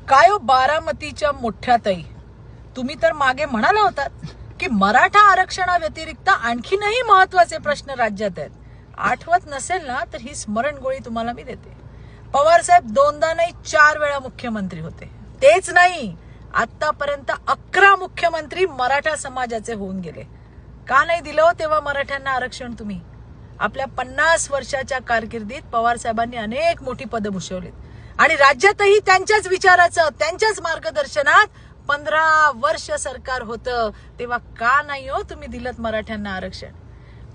काय हो बारामतीच्या मोठ्या ताई, तुम्ही तर मागे म्हणाला होतात की मराठा आरक्षणाव्यतिरिक्त आणखीनही महत्वाचे प्रश्न राज्यात आहेत. आठवत नसेल ना तर ही स्मरणगोळी तुम्हाला मी देते. पवार साहेब दोनदा नाही 4 वेळा मुख्यमंत्री होते. तेच नाही, आतापर्यंत 11 मुख्यमंत्री मराठा समाजाचे होऊन गेले. का नाही दिलं तेव्हा मराठ्यांना आरक्षण? तुम्ही आपल्या 50 वर्षाच्या कारकिर्दीत पवार साहेबांनी अनेक मोठी पदं भूषवलीत आणि राज्यातही त्यांच्याच विचाराचं, त्यांच्याच मार्गदर्शनात 15 वर्ष सरकार होतं. तेव्हा का नाही हो तुम्ही दिलत मराठ्यांना आरक्षण?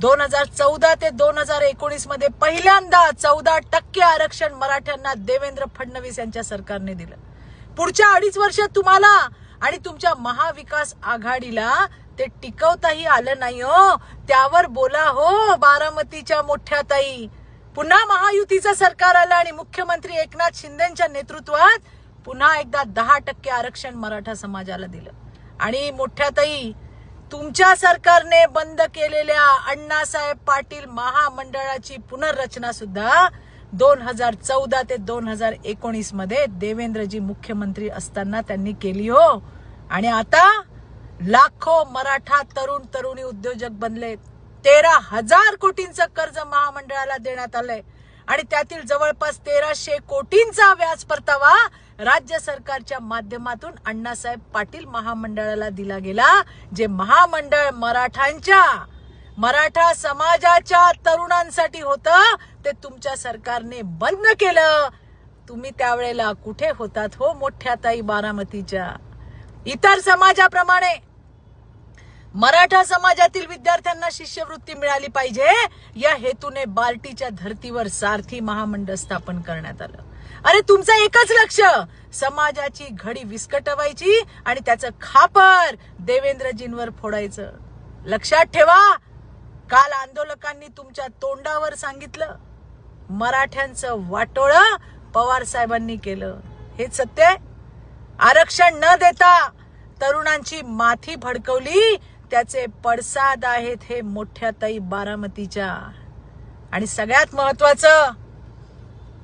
2014 ते 2019 मध्ये पहिल्यांदा 14% आरक्षण मराठ्यांना देवेंद्र फडणवीस यांच्या सरकारने दिलं. पुढच्या 2.5 वर्षात तुम्हाला आणि तुमच्या महाविकास आघाडीला ते टिकवताही आलं नाही हो. त्यावर बोला हो बारामतीच्या मोठ्या ताई. पुन्हा महायुतीचं सरकार आलं आणि मुख्यमंत्री एकनाथ शिंदेच्या नेतृत्वात पुन्हा एकदा 10% आरक्षण मराठा समाजाला दिलं. आणि मोठ्या ताई, तुमच्या सरकारने बंद केलेल्या अण्णासाहेब पाटील महामंडळाची पुनर्रचना सुद्धा 2014 ते 2019 मध्ये देवेंद्रजी मुख्यमंत्री असताना त्यांनी केली हो. आणि आता लाखो मराठा तरुण तरुणी उद्योजक बनलेत. 13,000 कोटींचं कर्ज महामंडळाला देण्यात आलंय आणि त्यातील जवळपास 1,300 कोटींचा व्याज परतावा राज्य सरकारच्या माध्यमातून अण्णासाहेब पाटील महामंडळाला दिला गेला. जे महामंडळ मराठा समाजाच्या तरुणांसाठी होतं ते तुमच्या सरकारने बंद केलं. तुम्ही त्यावेळेला कुठे होतात हो मोठ्या ताई बारामतीच्या? इतर समाजाप्रमाणे मराठा समाजातील विद्यार्थ्यांना शिष्यवृत्ती मिळाली पाहिजे या हेतूने बार्टीच्या धर्तीवर सारथी महामंडळ स्थापन करण्यात आलं. अरे तुमचं एकच लक्ष, समाजाची घडी विस्कटवायची आणि त्याचं खापर देवेंद्रजींवर फोडायचं. लक्षात ठेवा, काल आंदोलकांनी तुमच्या तोंडावर सांगितलं मराठ्यांचं वाटोळं पवार साहेबांनी केलं. हेच सत्य आहे. आरक्षण न देता तरुणांची माथी भडकवली, त्याचे पडसाद आहेत हे मोठ्या ताई बारामतीच्या. आणि सगळ्यात महत्वाचं,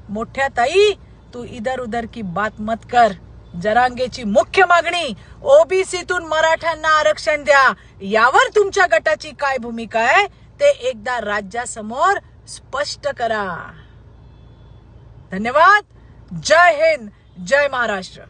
मोठ्या ताई, तू इधर उधर की बात मत कर. जरांगेची मुख्य मागणी ओबीसीतून मराठ्यांना आरक्षण द्या. यावर तुमच्या गटाची काय भूमिका आहे ते एकदा राज्यासमोर स्पष्ट करा. धन्यवाद. जय हिंद, जय महाराष्ट्र.